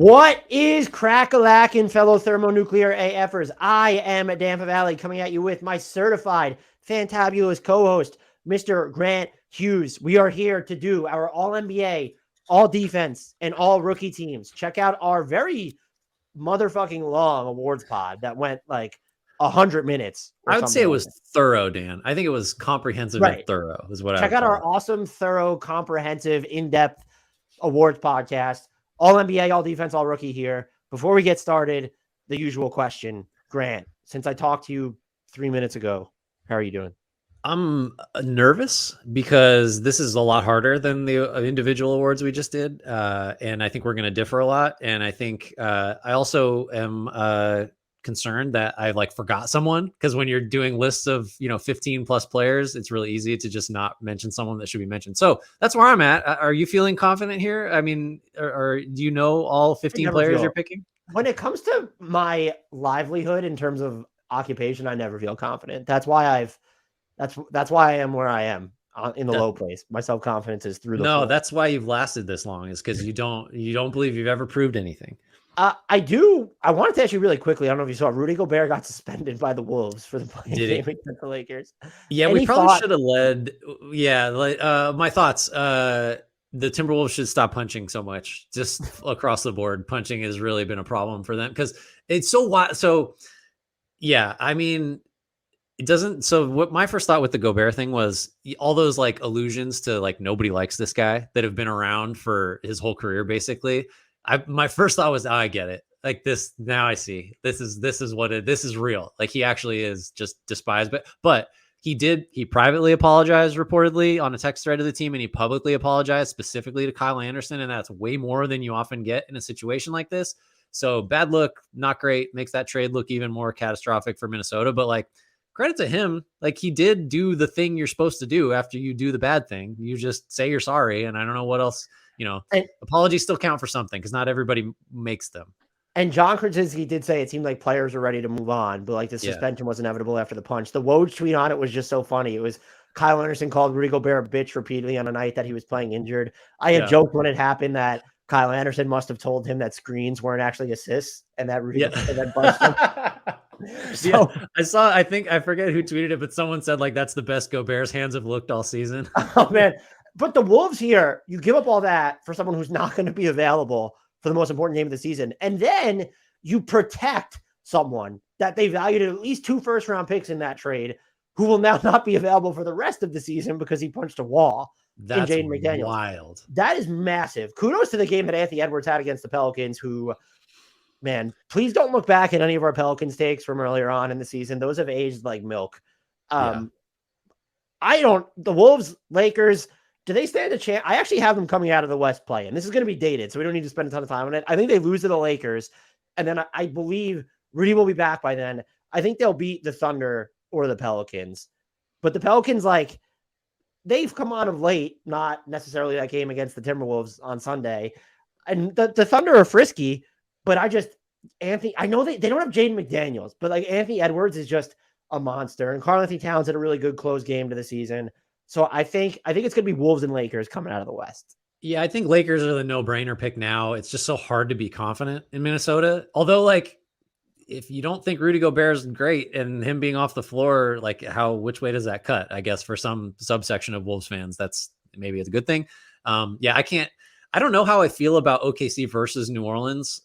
What is crack-a-lackin', fellow thermonuclear AFers? I am Dampa Valley coming at you with my certified fantabulous co-host, Mr. Grant Hughes. We are here to do our All-NBA, All-Defense, and All-Rookie teams. Check out our very motherfucking long awards pod that went like 100 minutes. I would say it was thorough, Dan. I think it was comprehensive and thorough is what I would Check out our awesome, thorough, comprehensive, in-depth awards podcast. All NBA, all defense, all rookie here. Before we get started, the usual question, Grant, since I talked to you 3 minutes ago, how are you doing? I'm nervous because this is a lot harder than the individual awards we just did. And I think we're going to differ a lot. And I think I also am concerned that I forgot someone, because when you're doing lists of 15 plus players, it's really easy to just not mention someone that should be mentioned. So that's where I'm at. Are you feeling confident here? I mean, or do you know all 15 players you're picking? When it comes to my livelihood in terms of occupation, I never feel confident. That's why that's why I am where I am in the low place. My self-confidence is through the floor. That's why you've lasted this long, is because you don't believe you've ever proved anything. I do. I wanted to ask you really quickly. I don't know if you saw Rudy Gobert got suspended by the Wolves for the playing game against the Lakers. Yeah, we probably should have led. Yeah, my thoughts. The Timberwolves should stop punching so much, just across the board. Punching has really been a problem for them because it's so wild. So, yeah, I mean, it doesn't. So, what my first thought with the Gobert thing was all those allusions to nobody likes this guy that have been around for his whole career, basically. My first thought was, I get it. This now I see this is what it, this is real. He actually is just despised, but he privately apologized reportedly on a text thread to the team, and he publicly apologized specifically to Kyle Anderson. And that's way more than you often get in a situation like this. So bad look, not great, makes that trade look even more catastrophic for Minnesota. But credit to him. He did do the thing you're supposed to do after you do the bad thing. You just say you're sorry. And I don't know what else. Apologies still count for something because not everybody makes them. And John Krasinski did say it seemed like players are ready to move on, but the suspension was inevitable after the punch. The Woj tweet on it was just so funny. It was Kyle Anderson called Rudy Gobert a bitch repeatedly on a night that he was playing injured. I had joked when it happened that Kyle Anderson must have told him that screens weren't actually assists and that Rudy Gobert punched him. So I forget who tweeted it, but someone said that's the best Gobert's hands have looked all season. Oh man. But the Wolves here, you give up all that for someone who's not going to be available for the most important game of the season. And then you protect someone that they valued at least 2 first-round picks in that trade, who will now not be available for the rest of the season because he punched a wall. That's in Jaden McDaniels. Wild. That is massive. Kudos to the game that Anthony Edwards had against the Pelicans, who, man, please don't look back at any of our Pelicans takes from earlier on in the season. Those have aged like milk. The Wolves, Lakers, do they stand a chance? I actually have them coming out of the West play, and this is going to be dated, so we don't need to spend a ton of time on it. I think they lose to the Lakers, and then I believe Rudy will be back by then. I think they'll beat the Thunder or the Pelicans. But the Pelicans, they've come on of late, not necessarily that game against the Timberwolves on Sunday. And the Thunder are frisky, but I know they don't have Jaden McDaniels, but Anthony Edwards is just a monster. And Karl Anthony Towns had a really good close game to the season. So I think it's going to be Wolves and Lakers coming out of the West. Yeah, I think Lakers are the no-brainer pick now. It's just so hard to be confident in Minnesota. Although, if you don't think Rudy Gobert is great and him being off the floor, which way does that cut? I guess for some subsection of Wolves fans, that's maybe it's a good thing. I don't know how I feel about OKC versus New Orleans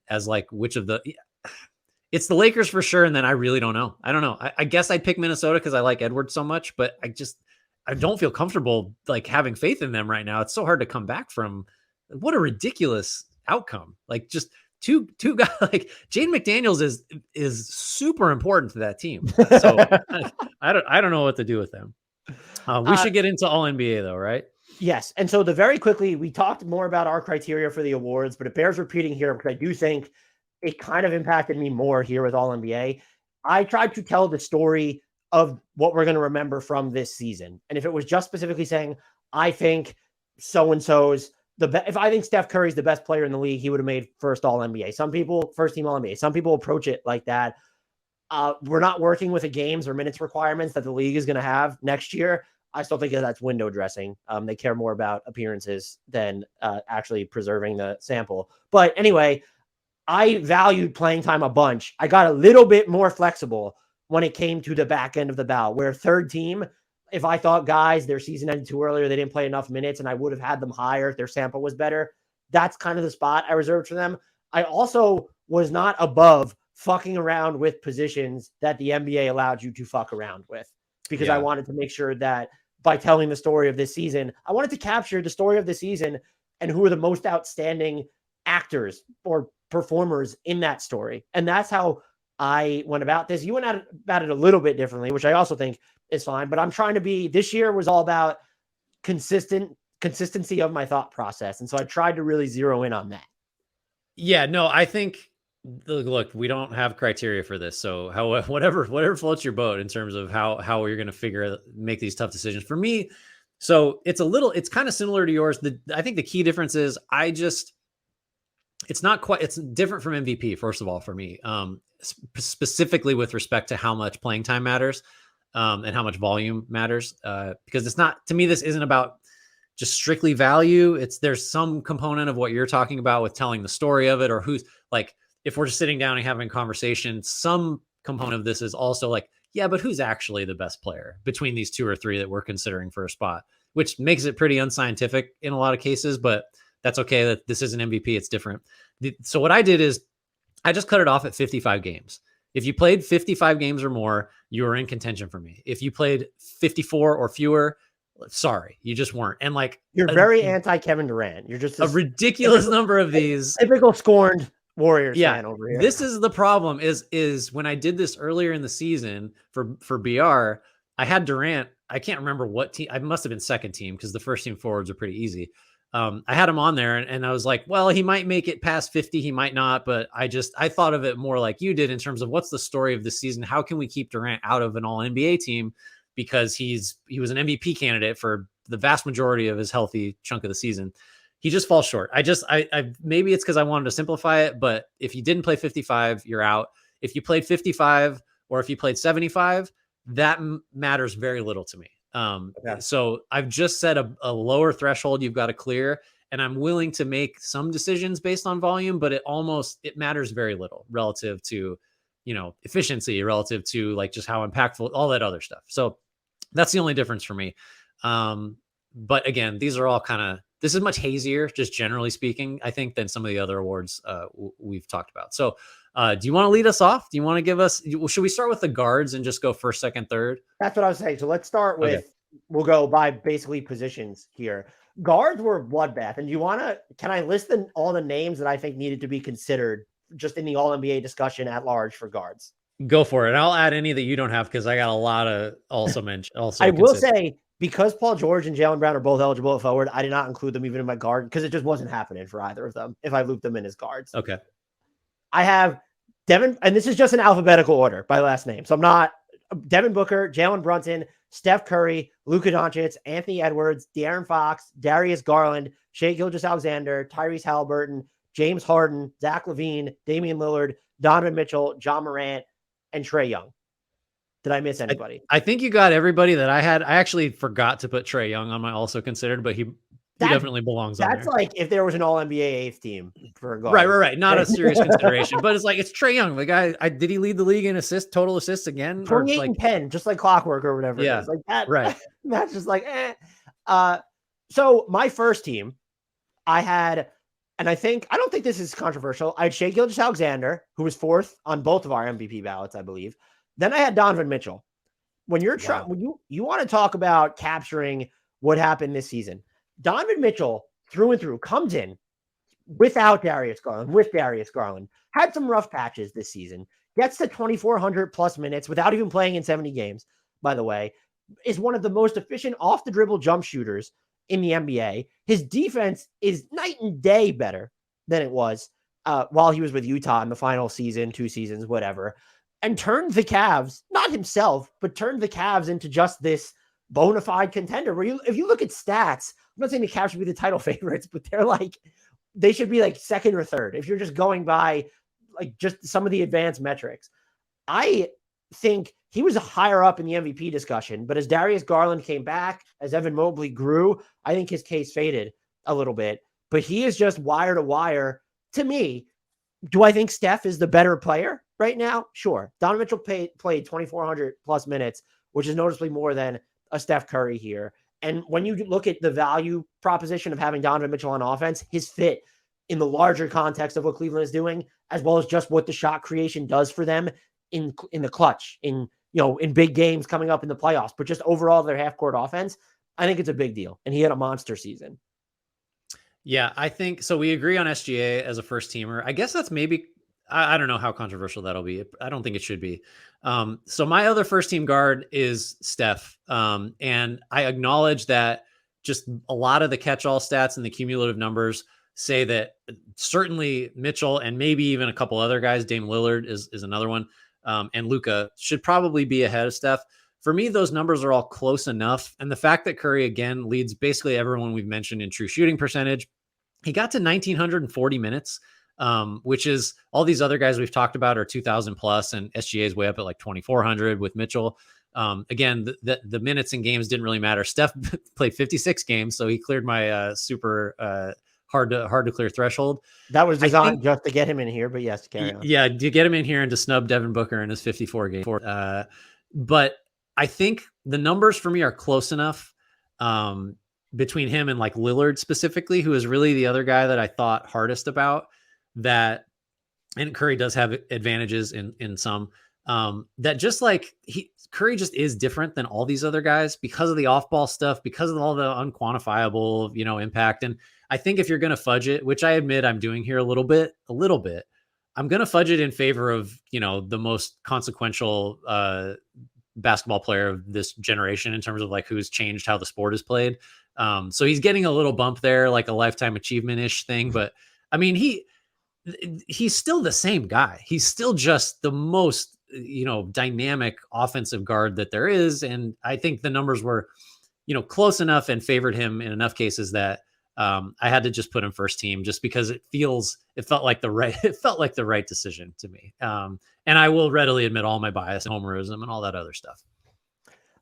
as which of the... It's the Lakers for sure, and then I really don't know. I don't know. I guess I'd pick Minnesota because I like Edwards so much, but I don't feel comfortable having faith in them right now. It's so hard to come back from. What a ridiculous outcome. Just two guys. Jaden McDaniels is super important to that team. So I don't know what to do with them. We should get into all NBA though, right? Yes. And so very quickly, we talked more about our criteria for the awards, but it bears repeating here because I do think it kind of impacted me more here with all NBA. I tried to tell the story of what we're going to remember from this season. And if it was just specifically saying, I think so-and-so's if I think Steph Curry's the best player in the league, he would have made first all NBA. Some people, first team all NBA. Some people approach it like that. We're not working with the games or minutes requirements that the league is going to have next year. I still think that's window dressing. They care more about appearances than actually preserving the sample. But anyway, I valued playing time a bunch. I got a little bit more flexible when it came to the back end of the ballot, where third team, if I thought guys, their season ended too early or they didn't play enough minutes and I would have had them higher if their sample was better, that's kind of the spot I reserved for them. I also was not above fucking around with positions that the NBA allowed you to fuck around with, because I wanted to make sure that by telling the story of this season, I wanted to capture the story of the season and who are the most outstanding actors or performers in that story. And that's how I went about this. You went about it a little bit differently, which I also think is fine, but I'm trying to be, this year was all about consistency of my thought process. And so I tried to really zero in on that. Yeah, no, I think, look, we don't have criteria for this. So whatever floats your boat in terms of how you're going to make these tough decisions. For me, so it's kind of similar to yours. I think the key difference is it's not quite, it's different from MVP, first of all, for me, specifically with respect to how much playing time matters, and how much volume matters, because it's not, to me, this isn't about just strictly value. There's some component of what you're talking about with telling the story of it, or who's like, if we're just sitting down and having a conversation, some component of this is also like, yeah, but who's actually the best player between these two or three that we're considering for a spot, which makes it pretty unscientific in a lot of cases, but that's okay. That this isn't MVP. It's different. So what I did is I just cut it off at 55 games. If you played 55 games or more, you were in contention for me. If you played 54 or fewer, sorry, you just weren't. And like, you're very anti Kevin Durant. You're just a ridiculous number of these. Typical scorned Warriors fan over here. This is the problem is when I did this earlier in the season for BR, I had Durant. I can't remember what team. I must have been second team because the first team forwards are pretty easy. I had him on there and I was like, well, he might make it past 50. He might not, but I thought of it more like you did in terms of what's the story of the season? How can we keep Durant out of an all NBA team? Because he was an MVP candidate for the vast majority of his healthy chunk of the season. He just falls short. I maybe it's because I wanted to simplify it, but if you didn't play 55, you're out. If you played 55 or if you played 75, that matters very little to me. So I've just set a lower threshold you've got to clear, and I'm willing to make some decisions based on volume, but it matters very little relative to, efficiency, relative to like just how impactful, all that other stuff. So that's the only difference for me. But again, these are all this is much hazier, just generally speaking, I think, than some of the other awards we've talked about. So do you want to lead us off? Do you want to give us, should we start with the guards and just go first, second, third? That's what I was saying. So let's start with, we'll go by basically positions here. Guards were bloodbath. And can I list all the names that I think needed to be considered just in the all NBA discussion at large for guards? Go for it. I'll add any that you don't have, because I got a lot of also mentioned. Also, I will say, because Paul George and Jaylen Brown are both eligible at forward, I did not include them even in my guard because it just wasn't happening for either of them if I looped them in as guards. Okay. I have Devin, and this is just in alphabetical order by last name. So I'm not Devin Booker, Jalen Brunson, Steph Curry, Luka Doncic, Anthony Edwards, De'Aaron Fox, Darius Garland, Shai Gilgeous-Alexander, Tyrese Halliburton, James Harden, Zach LaVine, Damian Lillard, Donovan Mitchell, John Morant, and Trae Young. Did I miss anybody? I think you got everybody that I had. I actually forgot to put Trae Young on my also considered, but he definitely belongs on there. That's like if there was an all NBA eighth team for a guard. Right. Not a serious consideration, but it's like, it's Trae Young. The guy, did he lead the league in total assists again? 28 and 10, just like clockwork or whatever. Yeah. It is. Like that. Right. That's just like, so my first team, I had, and I don't think this is controversial. I had Shai Gilgeous-Alexander, who was fourth on both of our MVP ballots, I believe. Then I had Donovan Mitchell. When you're trying, when you want to talk about capturing what happened this season, Donovan Mitchell through and through comes in without Darius Garland, had some rough patches this season, gets to 2,400 plus minutes without even playing in 70 games, by the way, is one of the most efficient off the dribble jump shooters in the NBA. His defense is night and day better than it was while he was with Utah in the final season, 2 seasons, whatever, and turned the Cavs, not himself, but turned the Cavs into just this bona fide contender where if you look at stats, I'm not saying the Cavs should be the title favorites, but they should be like second or third if you're just going by like just some of the advanced metrics. I think he was higher up in the MVP discussion, but as Darius Garland came back, as Evan Mobley grew, I think his case faded a little bit. But he is just wire to wire. To me, do I think Steph is the better player right now? Sure. Donovan Mitchell played 2,400 plus minutes, which is noticeably more than a Steph Curry here. And when you look at the value proposition of having Donovan Mitchell on offense, his fit in the larger context of what Cleveland is doing, as well as just what the shot creation does for them in the clutch, in big games coming up in the playoffs, but just overall their half court offense, I think it's a big deal. And he had a monster season. Yeah, I think so. We agree on SGA as a first teamer. I guess that's maybe, I don't know how controversial that'll be. I don't think it should be. So my other first team guard is Steph. And I acknowledge that just a lot of the catch-all stats and the cumulative numbers say that certainly Mitchell and maybe even a couple other guys, Dame Lillard is another one, and Luka should probably be ahead of Steph. For me, those numbers are all close enough. And the fact that Curry, again, leads basically everyone we've mentioned in true shooting percentage, he got to 1,940 minutes, which is all these other guys we've talked about are 2,000 plus, and SGA is way up at like 2,400 with Mitchell. Again, the minutes in games didn't really matter. Steph played 56 games, so he cleared my super hard to clear threshold. That was designed just to get him in here, but yes, carry on. Yeah, to get him in here and to snub Devin Booker in his 54 game. But I think the numbers for me are close enough between him and like Lillard specifically, who is really the other guy that I thought hardest about that. And Curry does have advantages in some that just like Curry just is different than all these other guys because of the off ball stuff, because of all the unquantifiable, impact. And I think if you're going to fudge it, which I admit I'm doing here a little bit, I'm going to fudge it in favor of, the most consequential basketball player of this generation in terms of like who's changed how the sport is played. So he's getting a little bump there, like a lifetime achievement-ish thing. But I mean, he's still the same guy. He's still just the most, dynamic offensive guard that there is. And I think the numbers were, close enough and favored him in enough cases that I had to just put him first team just because it felt like the right decision to me. And I will readily admit all my bias and homerism and all that other stuff.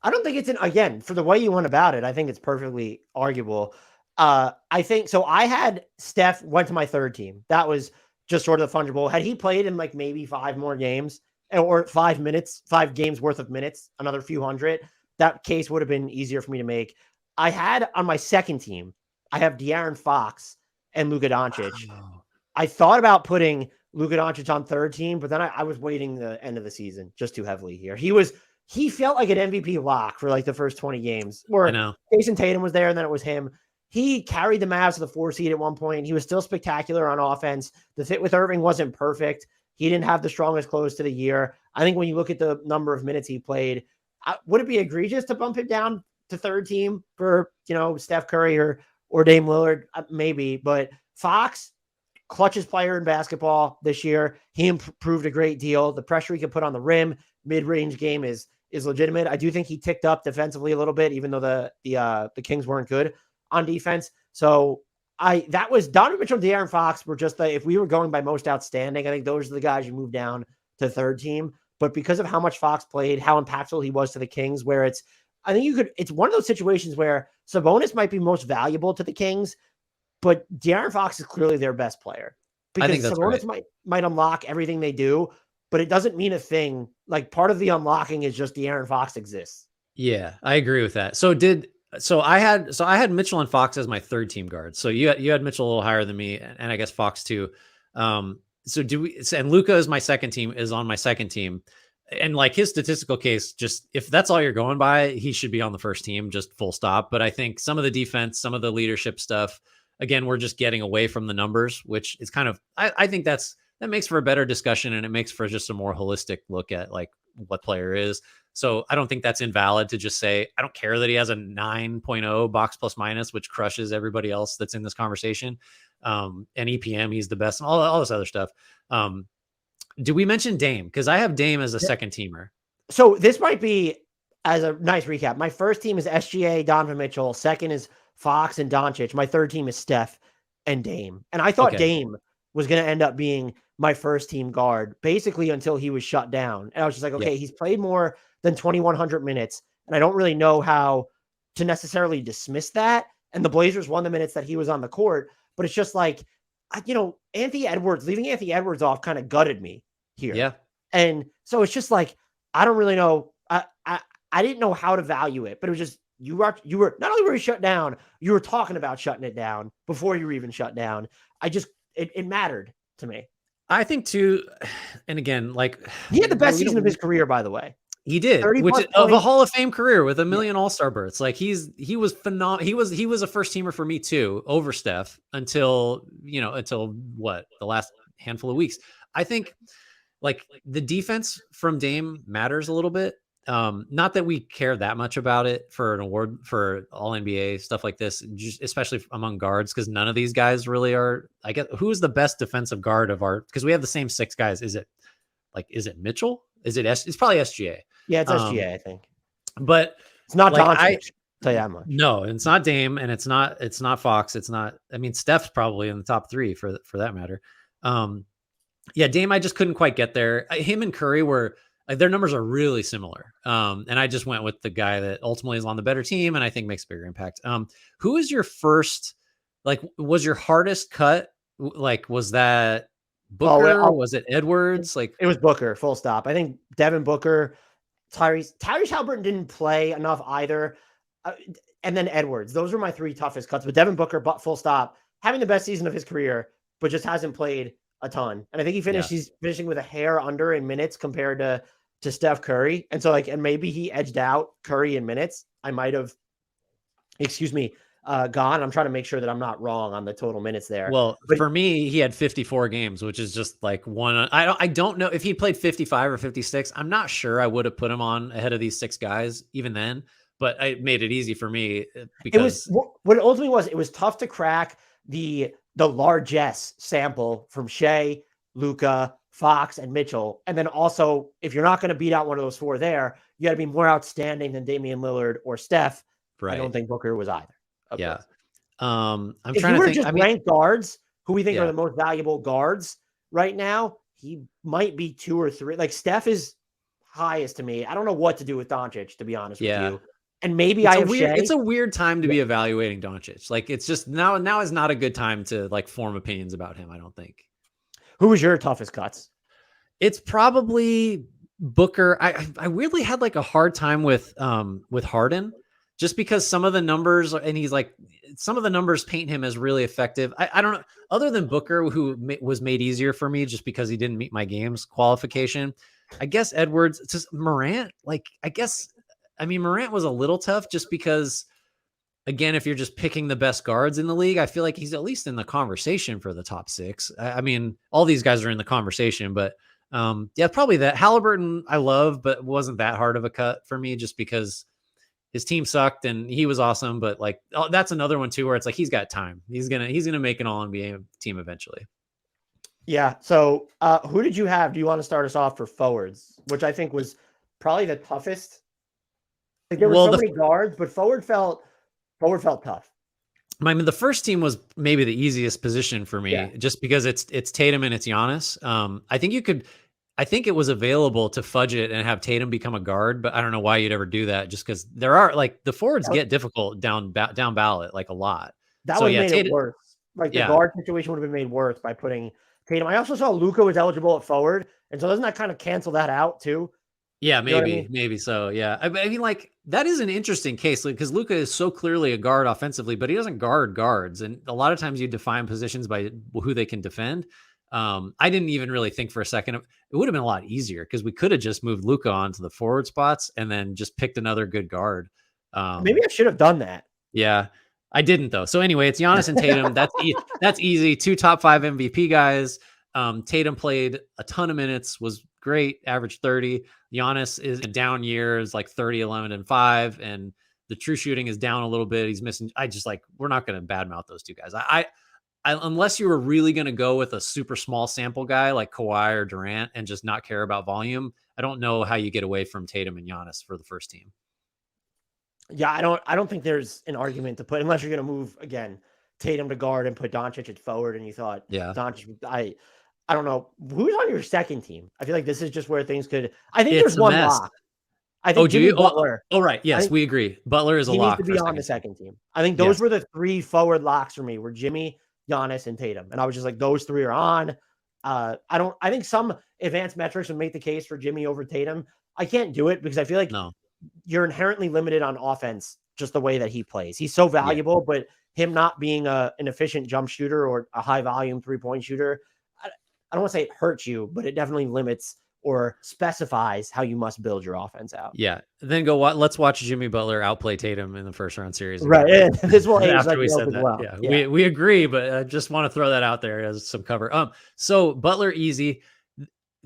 I don't think it's again, for the way you went about it, I think it's perfectly arguable. I think so. I had Steph went to my third team. That was just sort of the fungible. Had he played in like maybe 5 more games or 5 games worth of minutes, another few hundred, that case would have been easier for me to make. I had on my second team, I have De'Aaron Fox and Luka Doncic. Wow. I thought about putting Luka Doncic on third team, but then I was waiting the end of the season just too heavily here. He felt like an MVP lock for like the first 20 games. Or Jason Tatum was there, and then it was him. He carried the Mavs to the 4 seed at one point. He was still spectacular on offense. The fit with Irving wasn't perfect. He didn't have the strongest close to the year. I think when you look at the number of minutes he played, would it be egregious to bump him down to third team for, Steph Curry or Dame Lillard? Maybe, but Fox, clutchest player in basketball this year. He improved a great deal. The pressure he can put on the rim, mid-range game is legitimate. I do think he ticked up defensively a little bit, even though the Kings weren't good on defense. So that was Donovan Mitchell and De'Aaron Fox were just if we were going by most outstanding, I think those are the guys you move down to third team. But because of how much Fox played, how impactful he was to the Kings, where it's one of those situations where Sabonis might be most valuable to the Kings, but De'Aaron Fox is clearly their best player because Sabonis might unlock everything they do, but it doesn't mean a thing. Like part of the unlocking is just De'Aaron Fox exists. Yeah, I agree with that. So I had Mitchell and Fox as my third team guards. So you had Mitchell a little higher than me, and I guess Fox too. And Luka is on my second team. And like his statistical case, just if that's all you're going by, he should be on the first team, just full stop. But I think some of the defense, some of the leadership stuff, again, we're just getting away from the numbers, which is kind of, I think that makes for a better discussion, and it makes for just a more holistic look at like what player is. So I don't think that's invalid to just say, I don't care that he has a 9.0 box plus minus, which crushes everybody else that's in this conversation. And EPM, he's the best, and all this other stuff. Do we mention Dame? Because I have Dame as a second teamer. So this might be as a nice recap. My first team is SGA, Donovan Mitchell. Second is Fox and Doncic. My third team is Steph and Dame. And I thought Dame was going to end up being my first team guard basically until he was shut down. And I was just like, Yeah. okay, he's played more than 2,100 minutes. And I don't really know how to necessarily dismiss that. And the Blazers won the minutes that he was on the court. But it's just like, Anthony Edwards, leaving Anthony Edwards off kind of gutted me here. Yeah. And so it's just like, I don't really know. I didn't know how to value it, but it was just, you were not only were you shut down, you were talking about shutting it down before you were even shut down. It mattered to me. I think too, and again, like he had the best season of his career, by the way. He did, which is of a Hall of Fame career with a million All-Star berths. Like he was phenomenal. He was a first teamer for me too, over Steph until what, the last handful of weeks. I think like the defense from Dame matters a little bit. Not that we care that much about it for an award for all NBA stuff like this, just especially among guards, because none of these guys really are. I guess who's the best defensive guard of our, because we have the same 6 guys. Is it Mitchell? It's probably SGA. Yeah, it's SGA, I think. But it's not Doncic. Tell you that much. No, it's not Dame, and it's not Fox. It's not. I mean, Steph's probably in the top 3 for that matter. Yeah, Dame, I just couldn't quite get there. Him and Curry were, their numbers are really similar. And I just went with the guy that ultimately is on the better team and I think makes a bigger impact. Who is your first, was your hardest cut? Was that Booker? Was it Edwards? It was Booker, full stop. I think Devin Booker, Tyrese Haliburton didn't play enough either. And then Edwards. Those were my 3 toughest cuts. But Devin Booker, full stop, having the best season of his career, but just hasn't played a ton. And I think he's finishing with a hair under in minutes compared to Steph Curry. And so and maybe he edged out Curry in minutes. I might have, gone. I'm trying to make sure that I'm not wrong on the total minutes there. Well, but for me, he had 54 games, which is just like one. I don't know if he played 55 or 56. I'm not sure I would have put him on ahead of these 6 guys even then, but it made it easy for me because what it ultimately was. It was tough to crack the largesse sample from Shea, Luka, Fox, and Mitchell. And then also, if you're not going to beat out one of those 4 there, you got to be more outstanding than Damian Lillard or Steph. Right. I don't think Booker was either. Yeah. Course. I'm if trying to think. Just rank guards who we think are the most valuable guards right now, he might be 2 or 3. Like Steph is highest to me. I don't know what to do with Doncic, to be honest with you. And maybe it's a weird time to be evaluating Doncic. Like it's just now is not a good time to form opinions about him, I don't think. Who was your toughest cuts? It's probably Booker. I weirdly had a hard time with Harden, just because some of the numbers, and he's some of the numbers paint him as really effective. I don't know, other than Booker, who was made easier for me just because he didn't meet my games qualification. I guess Edwards, just Morant. Morant was a little tough just because, again, if you're just picking the best guards in the league, I feel like he's at least in the conversation for the top 6. I mean, all these guys are in the conversation, but probably that. Haliburton I love, but wasn't that hard of a cut for me just because his team sucked and he was awesome. But that's another one too, where it's he's got time. He's gonna make an all NBA team eventually. Yeah. So who did you have? Do you want to start us off for forwards, which I think was probably the toughest? There were so many guards, but forward felt tough. I mean, the first team was maybe the easiest position for me, just because it's Tatum and it's Giannis. I think it was available to fudge it and have Tatum become a guard, but I don't know why you'd ever do that. Just because there are the forwards get difficult down ballot a lot. That would have made it worse. The guard situation would have been made worse by putting Tatum. I also saw Luka was eligible at forward, and so doesn't that kind of cancel that out too? Yeah, maybe so. Yeah, I mean, that is an interesting case because Luka is so clearly a guard offensively, but he doesn't guard guards, and a lot of times you define positions by who they can defend. I didn't even really think for a second. It would have been a lot easier because we could have just moved Luka onto the forward spots and then just picked another good guard. Maybe I should have done that. Yeah, I didn't though. So anyway, it's Giannis and Tatum. That's easy. 2 top 5 MVP guys. Tatum played a ton of minutes, was great, averaged 30. Giannis is a down year, is 30, 11, and 5, and the true shooting is down a little bit. He's missing. We're not going to badmouth those 2 guys. I unless you were really going to go with a super small sample guy like Kawhi or Durant and just not care about volume, I don't know how you get away from Tatum and Giannis for the first team. Yeah, I don't think there's an argument to put, unless you're going to move again Tatum to guard and put Doncic at forward, and you thought Doncic. I don't know who's on your second team. I feel like this is just where things could. I think It's there's a one mess. lock. I Oh, think do Jimmy you? Butler. Right. I Yes, think we agree. Butler is a he needs to lock for be on the second team. second team. I think those Yes. were the 3 forward locks for me. Were Jimmy, Giannis, and Tatum, and I was just like, those 3 are on. I think some advanced metrics would make the case for Jimmy over Tatum. I can't do it because I feel like No. you're inherently limited on offense just the way that he plays. He's so Yeah. valuable, but him not being an efficient jump shooter or a high volume 3-point shooter, I don't want to say it hurts you, but it definitely limits or specifies how you must build your offense out. Yeah. Then let's watch Jimmy Butler outplay Tatum in the first round series Right. again. And this will age After like we milk said as that. well. Yeah. Yeah. We agree, but I just want to throw that out there as some cover. So Butler easy.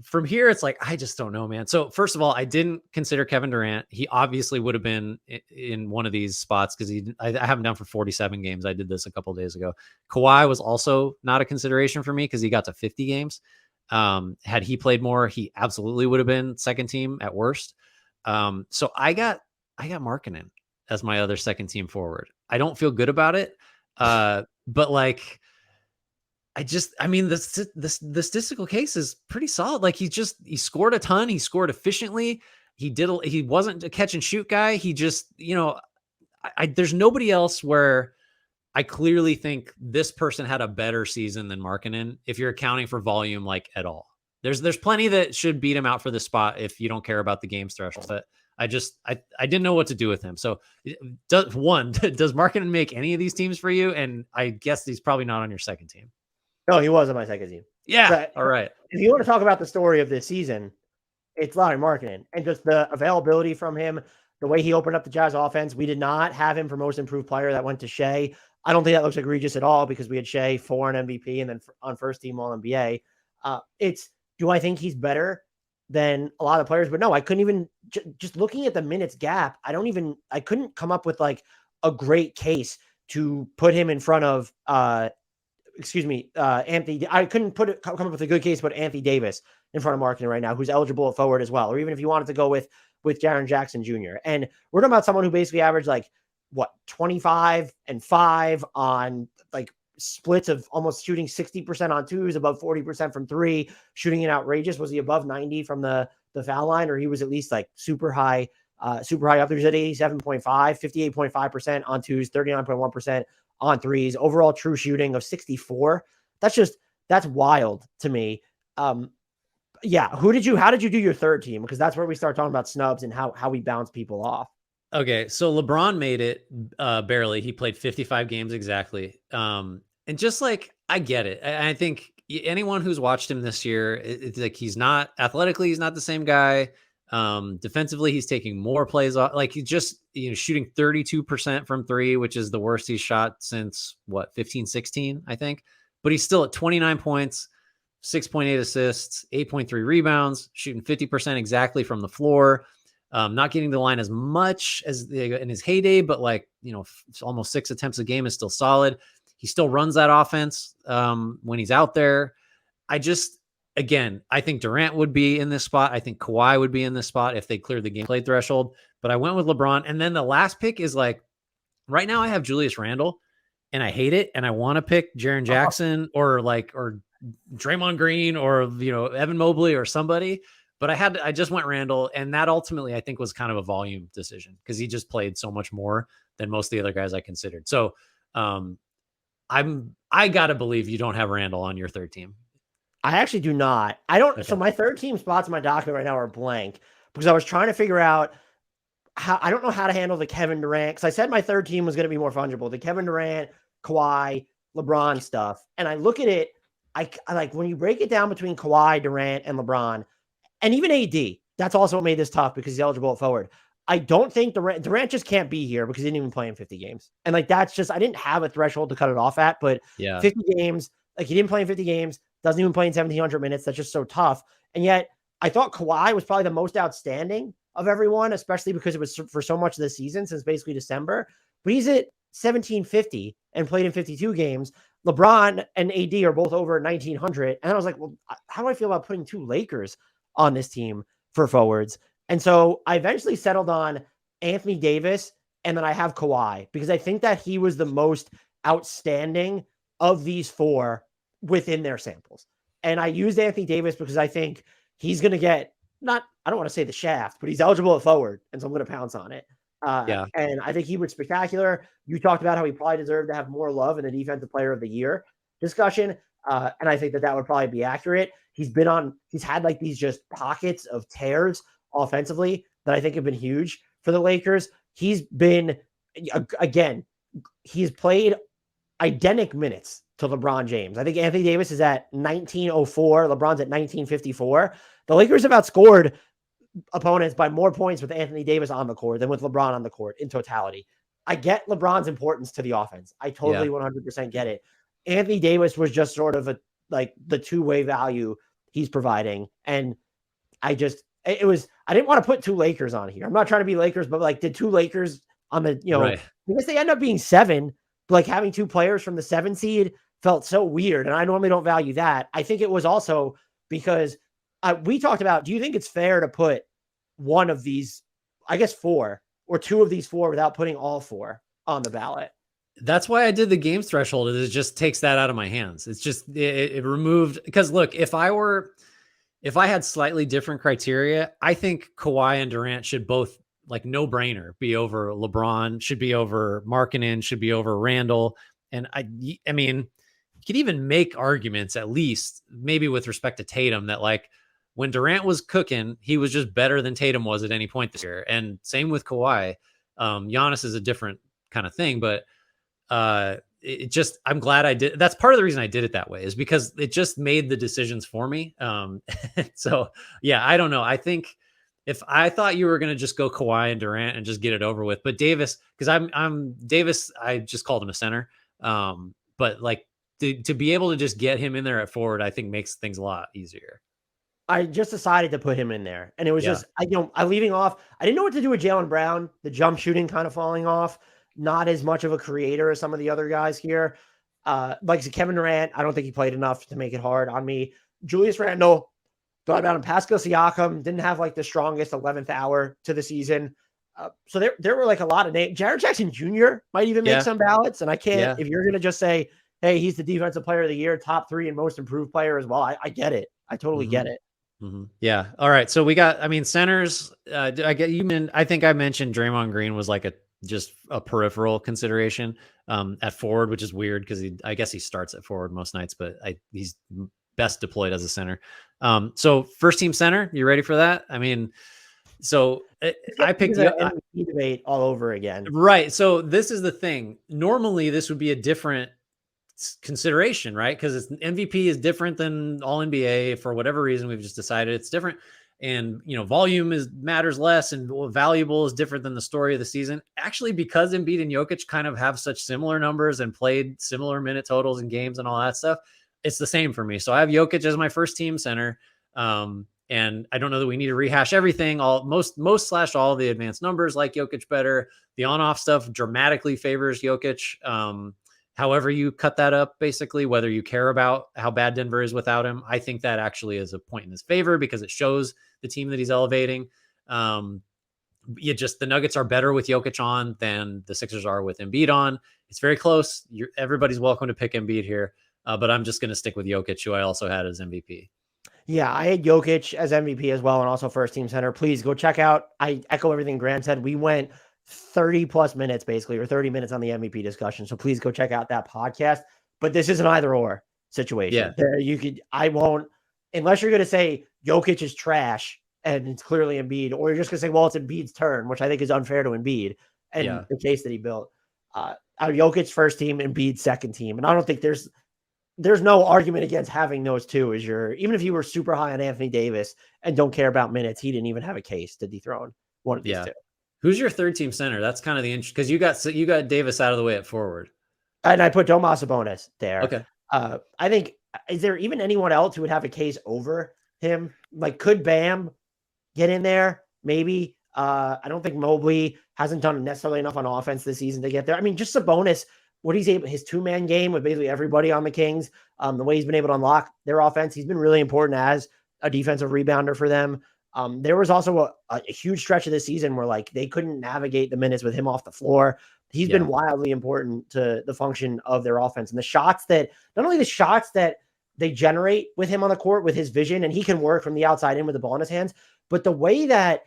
From here, it's like, I just don't know, man. So first of all, I didn't consider Kevin Durant. He obviously would have been in one of these spots because I have him down for 47 games. I did this a couple of days ago. Kawhi was also not a consideration for me because he got to 50 games. Had he played more, he absolutely would have been second team at worst. So I got Markkanen as my other second team forward. I don't feel good about it. But like, I mean, the statistical case is pretty solid. Like he scored a ton. He scored efficiently. He wasn't a catch and shoot guy. He just, there's nobody else where I clearly think this person had a better season than Markkanen if you're accounting for volume, like at all. There's plenty that should beat him out for the spot if you don't care about the games threshold. But I didn't know what to do with him. So does Markkanen make any of these teams for you? And I guess he's probably not on your second team. No, he was on my second team. Yeah. So, all right. If you want to talk about the story of this season, it's Lauri Markkanen and just the availability from him, the way he opened up the Jazz offense. We did not have him for most improved player. That went to Shea. I don't think that looks egregious at all because we had Shea for an MVP and then on first team All NBA. Do I think he's better than a lot of players? But no, I couldn't even just looking at the minutes gap. I couldn't come up with like a great case to put him in front of Anthony. I couldn't come up with a good case, but Anthony Davis in front of Markkanen right now, who's eligible at forward as well. Or even if you wanted to go with Jaren Jackson Jr. And we're talking about someone who basically averaged 25 and 5 on like splits of almost shooting 60% on twos, above 40% from 3, shooting an outrageous. Was he above 90 from the foul line, or he was at least like super high up there? He's at 87.5, 58.5% on twos, 39.1% on threes, overall true shooting of 64. That's wild to me. Yeah. How did you do your third team? Because that's where we start talking about snubs and how we bounce people off. Okay. So LeBron made it barely. He played 55 games exactly. And just like, I get it. I think anyone who's watched him this year, it's like, he's not athletically, he's not the same guy. Defensively, he's taking more plays off. Like he's just, shooting 32% from 3, which is the worst he's shot since 15-16, I think. But he's still at 29 points, 6.8 assists, 8.3 rebounds, shooting 50% exactly from the floor. Not getting to the line as much as in his heyday, but almost 6 attempts a game is still solid. He still runs that offense when he's out there. Again, I think Durant would be in this spot. I think Kawhi would be in this spot if they cleared the gameplay threshold. But I went with LeBron. And then the last pick is right now I have Julius Randle and I hate it. And I want to pick Jaren Jackson or Draymond Green or, Evan Mobley or somebody. But I just went Randle. And that ultimately I think was kind of a volume decision because he just played so much more than most of the other guys I considered. So I got to believe you don't have Randle on your third team. I actually do not. I don't. Okay. So my third team spots in my document right now are blank because I was trying to figure out I don't know how to handle the Kevin Durant. Because I said my third team was going to be more fungible. The Kevin Durant, Kawhi, LeBron stuff. And I look at it, I like when you break it down between Kawhi, Durant, and LeBron, and even AD, that's also what made this tough because he's eligible at forward. I don't think Durant just can't be here because he didn't even play in 50 games. And that's just, I didn't have a threshold to cut it off at, but 50 games, he didn't play in 50 games. Doesn't even play in 1,700 minutes. That's just so tough. And yet I thought Kawhi was probably the most outstanding of everyone, especially because it was for so much of the season since basically December. But he's at 1,750 and played in 52 games. LeBron and AD are both over 1,900. And I was like, well, how do I feel about putting 2 Lakers on this team for forwards? And so I eventually settled on Anthony Davis, and then I have Kawhi because I think that he was the most outstanding of these 4 within their samples. And I used Anthony Davis because I think he's going to get I don't want to say the shaft, but he's eligible at forward. And so I'm going to pounce on it. Yeah. And I think he was spectacular. You talked about how he probably deserved to have more love in the defensive player of the year discussion. And I think that would probably be accurate. He's had like these just pockets of tears offensively that I think have been huge for the Lakers. He's been, again, he's played identical minutes to LeBron James. I think Anthony Davis is at 1904. LeBron's at 1954. The Lakers have outscored opponents by more points with Anthony Davis on the court than with LeBron on the court in totality. I get LeBron's importance to the offense. I totally 100% get it. Anthony Davis was just sort of the two-way value he's providing. And I didn't want to put two Lakers on here. I'm not trying to be Lakers, but like, did two Lakers on the, Right. I guess they end up being 7, but like having 2 players from the 7 seed felt so weird. And I normally don't value that. I think it was also because we talked about, do you think it's fair to put one of these, I guess 4 or 2 of these 4 without putting all 4 on the ballot? That's why I did the games threshold. It just takes that out of my hands. It's just, it removed, because look, if I had slightly different criteria, I think Kawhi and Durant should both, like, no brainer, be over LeBron, should be over Markkanen, should be over Randall. And I mean, you could even make arguments, at least maybe with respect to Tatum, that like when Durant was cooking, he was just better than Tatum was at any point this year. And same with Kawhi. Giannis is a different kind of thing, but I'm glad I did. That's part of the reason I did it that way, is because it just made the decisions for me. So yeah, I don't know. I think if I thought you were going to just go Kawhi and Durant and just get it over with, but Davis, because I'm Davis, I just called him a center. But like to be able to just get him in there at forward, I think makes things a lot easier. I just decided to put him in there, and it was just, I'm leaving off. I didn't know what to do with Jaylen Brown, the jump shooting kind of falling off. Not as much of a creator as some of the other guys here. Like Kevin Durant, I don't think he played enough to make it hard on me. Julius Randle, thought about him. Pascal Siakam didn't have like the strongest 11th hour to the season. So there were like a lot of names. Jared Jackson Jr. might even make some ballots. And I can't, if you're going to just say, hey, he's the defensive player of the year, top 3 and most improved player as well. I get it. I totally get it. Mm-hmm. Yeah. All right. So we got, centers. I think I mentioned Draymond Green was like just a peripheral consideration at forward, which is weird because I guess he starts at forward most nights, but he's best deployed as a center. So first team center, you ready for that? I mean, so I picked the MVP debate all over again. Right. So this is the thing. Normally this would be a different consideration, right? Because MVP is different than all NBA for whatever reason. We've just decided it's different. And, volume matters less, and valuable is different than the story of the season. Actually, because Embiid and Jokic kind of have such similar numbers and played similar minute totals in games and all that stuff, it's the same for me. So I have Jokic as my first team center. And I don't know that we need to rehash everything. Most / all the advanced numbers like Jokic better. The on-off stuff dramatically favors Jokic. However you cut that up, basically, whether you care about how bad Denver is without him, I think that actually is a point in his favor because it shows the team that he's elevating. The Nuggets are better with Jokic on than the Sixers are with Embiid on. It's very close. Everybody's welcome to pick Embiid here, but I'm just going to stick with Jokic, who I also had as MVP. Yeah, I had Jokic as MVP as well, and also first team center. Please go check out. I echo everything Graham said. We went 30 plus minutes basically, or 30 minutes on the MVP discussion. So please go check out that podcast. But this is an either or situation. Yeah. I won't, unless you're going to say Jokic is trash and it's clearly Embiid, or you're just going to say, well, it's Embiid's turn, which I think is unfair to Embiid and the case that he built. Jokic first team, Embiid second team. And I don't think there's no argument against having those two as even if you were super high on Anthony Davis and don't care about minutes, he didn't even have a case to dethrone one of these two. Who's your third team center? That's kind of the interest, because you got Davis out of the way at forward. And I put Domas Sabonis there. Okay. I think, is there even anyone else who would have a case over him? Like, could Bam get in there? Maybe. I don't think Mobley hasn't done necessarily enough on offense this season to get there. I mean, just Sabonis, what he's able, his 2-man game with basically everybody on the Kings, the way he's been able to unlock their offense, he's been really important as a defensive rebounder for them. There was also a huge stretch of this season where like they couldn't navigate the minutes with him off the floor. He's been wildly important to the function of their offense, and the shots that, not only the shots that they generate with him on the court with his vision, and he can work from the outside in with the ball in his hands. But the way that,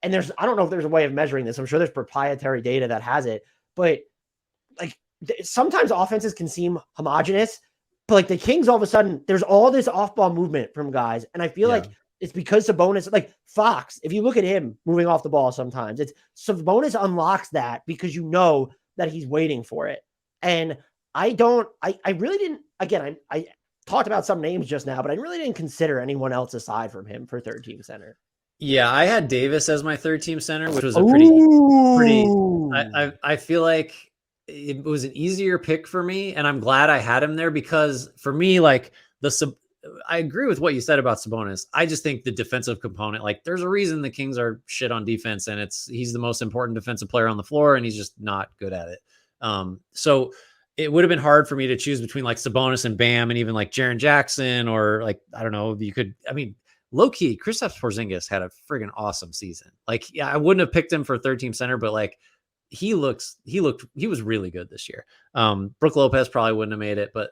and I don't know if there's a way of measuring this. I'm sure there's proprietary data that has it, but like sometimes offenses can seem homogenous, but like the Kings, all of a sudden, there's all this off-ball movement from guys, and I feel like it's because Sabonis, like Fox, if you look at him moving off the ball sometimes, it's Sabonis unlocks that because you know that he's waiting for it. And I really didn't, again, I talked about some names just now, but I really didn't consider anyone else aside from him for third team center. Yeah, I had Davis as my third team center, which was a I feel like it was an easier pick for me, and I'm glad I had him there because for me, like I agree with what you said about Sabonis. I just think the defensive component, like there's a reason the Kings are shit on defense, and he's the most important defensive player on the floor, and he's just not good at it. So it would have been hard for me to choose between like Sabonis and Bam, and even like Jaren Jackson, or like I don't know. Low key, Kristaps Porzingis had a friggin' awesome season. Like, yeah, I wouldn't have picked him for third team center, but like he was really good this year. Brook Lopez probably wouldn't have made it, but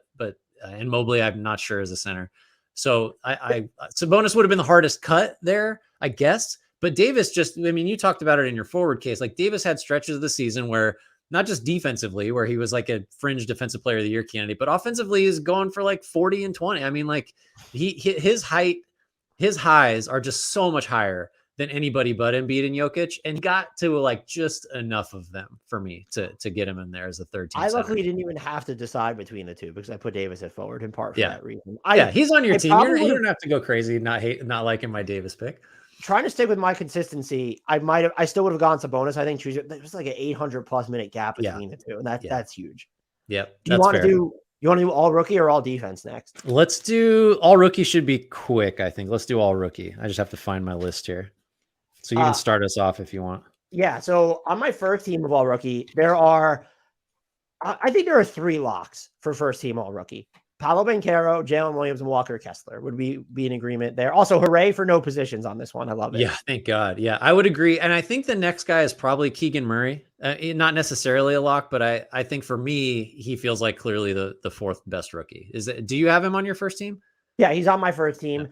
and Mobley, I'm not sure as a center. So Sabonis would have been the hardest cut there, I guess. But Davis you talked about it in your forward case. Like Davis had stretches of the season where not just defensively, where he was like a fringe defensive player of the year candidate, but offensively he's going for like 40 and 20. I mean, like his highs are just so much higher than anybody but Embiid and Jokic, and got to like just enough of them for me to get him in there as a third team. I luckily didn't even have to decide between the two because I put Davis at forward in part for that reason. He's on your team. You don't have to go crazy not liking my Davis pick. Trying to stick with my consistency, I still would have gone Sabonis. I think there was like an 800+ minute gap between the two, and that's huge. Yep. You want to do all rookie or all defense next? Let's do all rookie. Should be quick, I think. Let's do all rookie. I just have to find my list here. So you can start us off if you want. Yeah. So on my first team of all rookie, I think there are 3 locks for first team all rookie. Paolo Banchero, Jalen Williams, and Walker Kessler would be in agreement there. Also, hooray for no positions on this one. I love it. Yeah, thank God. Yeah, I would agree. And I think the next guy is probably Keegan Murray. Not necessarily a lock, but I think for me, he feels like clearly the fourth best rookie. Do you have him on your first team? Yeah, he's on my first team,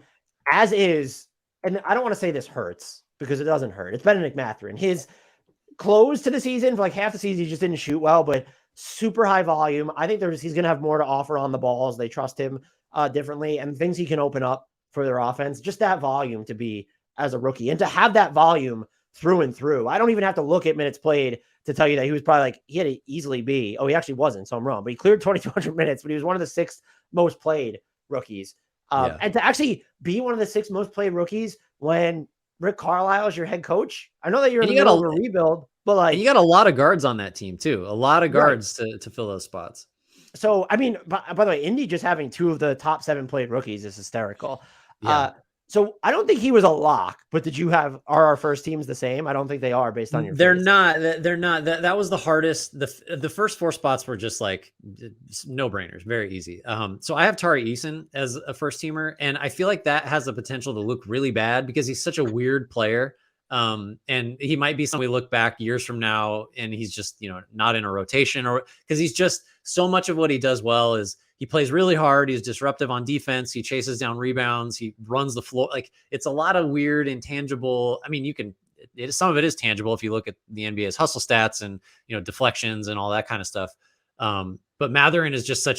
as is. And I don't want to say this hurts because it doesn't hurt. It's Bennedict Mathurin. His close to the season, for like half the season, he just didn't shoot well, but super high volume. I think he's going to have more to offer on the balls. They trust him differently, and things he can open up for their offense. Just that volume to be as a rookie, and to have that volume through and through. I don't even have to look at minutes played to tell you that he was probably like, he had to easily be. Oh, he actually wasn't, so I'm wrong. But he cleared 2,200 minutes, but he was one of the 6th most played rookies. And to actually be one of the 6 most played rookies when Rick Carlisle is your head coach. I know that you're in the middle of a rebuild, but like you got a lot of guards on that team too. A lot of guards to fill those spots. So I mean, by the way, Indy just having 2 of the top 7 played rookies is hysterical. Yeah. So I don't think he was a lock, but did you are our first teams the same? I don't think they are based on your. They're not. That was the hardest. The first 4 spots were just like no brainers, very easy. So I have Tari Eason as a first teamer, and I feel like that has the potential to look really bad because he's such a weird player. And he might be someone we look back years from now and he's just, not in a rotation, or because he's just so much of what he does well is he plays really hard. He's disruptive on defense. He chases down rebounds. He runs the floor. Like it's a lot of weird, intangible. I mean, some of it is tangible if you look at the NBA's hustle stats and, deflections and all that kind of stuff. But Mathurin is just I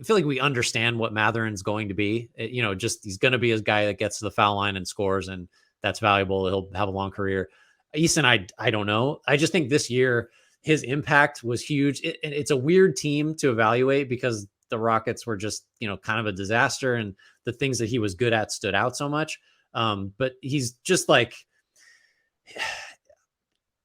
feel like we understand what Mathurin's going to be. He's going to be a guy that gets to the foul line and scores, and that's valuable. He'll have a long career. Eason, I don't know. I just think this year his impact was huge. It's a weird team to evaluate because the Rockets were just, kind of a disaster, and the things that he was good at stood out so much. But he's just like,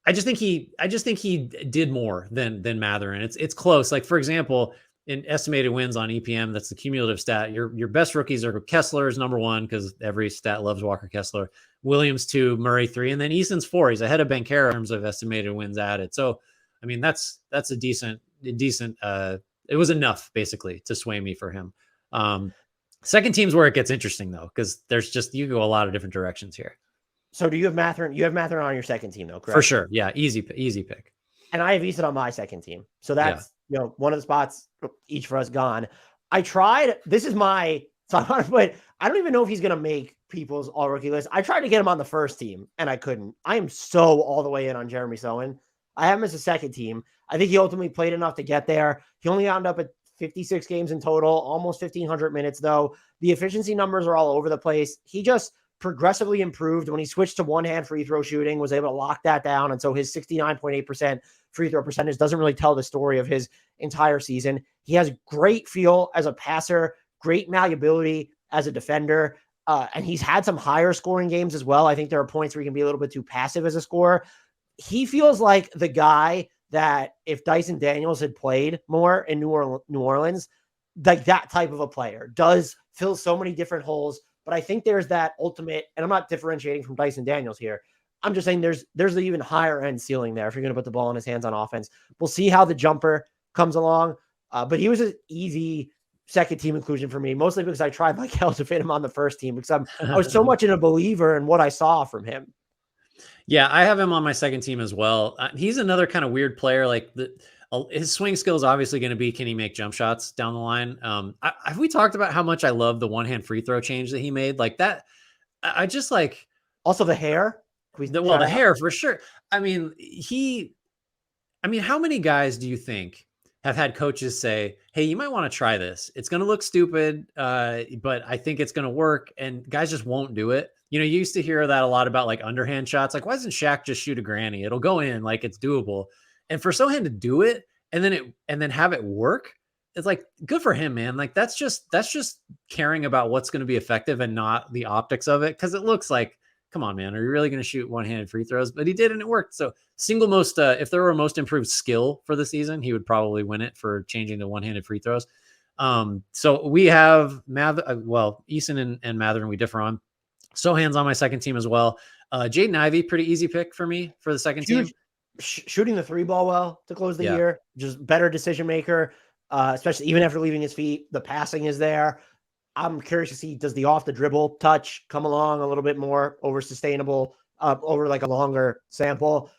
I just think he did more than Mathurin. It's close. Like for example, in estimated wins on EPM, that's the cumulative stat. Your best rookies are Kessler is number 1 because every stat loves Walker Kessler. Williams 2, Murray 3, and then Eason's 4. He's ahead of Banchero in terms of estimated wins added. So, I mean, that's a decent. It was enough basically to sway me for him. Second team's where it gets interesting though, because you go a lot of different directions here. So do you have Mathurin? You have Mathurin on your second team though, correct? For sure. Yeah. Easy pick. And I have Eason on my second team. So that's, one of the spots each for us gone. This is my So but I don't even know if he's going to make people's all rookie list. I tried to get him on the first team and I couldn't. I am so all the way in on Jeremy Sohan. I have him as a second team. I think he ultimately played enough to get there. He only wound up at 56 games in total, almost 1,500 minutes, though. The efficiency numbers are all over the place. He just progressively improved when he switched to one-hand free throw shooting, was able to lock that down. And so his 69.8% free throw percentage doesn't really tell the story of his entire season. He has great feel as a passer, great malleability as a defender. And he's had some higher scoring games as well. I think there are points where he can be a little bit too passive as a scorer. He feels like the guy that if Dyson Daniels had played more in New Orleans, like that type of a player does fill so many different holes. But I think there's that ultimate, and I'm not differentiating from Dyson Daniels here. I'm just saying there's an even higher end ceiling there if you're going to put the ball in his hands on offense. We'll see how the jumper comes along. But he was an easy second team inclusion for me, mostly because I tried like hell to fit him on the first team because I was so much in a believer in what I saw from him. Yeah, I have him on my second team as well. He's another kind of weird player. Like his swing skill is obviously going to be, can he make jump shots down the line? Have we talked about how much I love the one-hand free throw change that he made? Like that, I just like. Also the hair. The hair for sure. I mean, how many guys do you think have had coaches say, hey, you might want to try this. It's going to look stupid, but I think it's going to work. And guys just won't do it. You used to hear that a lot about like underhand shots. Like, why doesn't Shaq just shoot a granny? It'll go in, like it's doable. And for Sohan to do it and then have it work, it's like, good for him, man. Like that's just caring about what's going to be effective and not the optics of it. Cause it looks like, come on, man, are you really going to shoot one-handed free throws? But he did, and it worked. So single most, if there were a most improved skill for the season, he would probably win it for changing to one-handed free throws. So we have Eason and Mathurin we differ on. Sohan's on my second team as well. Jaden Ivey, pretty easy pick for me for the second team. Shooting the three ball well to close the year, just better decision maker, especially even after leaving his feet. The passing is there. I'm curious to see, does the off the dribble touch come along a little bit more over sustainable, over like a longer sample?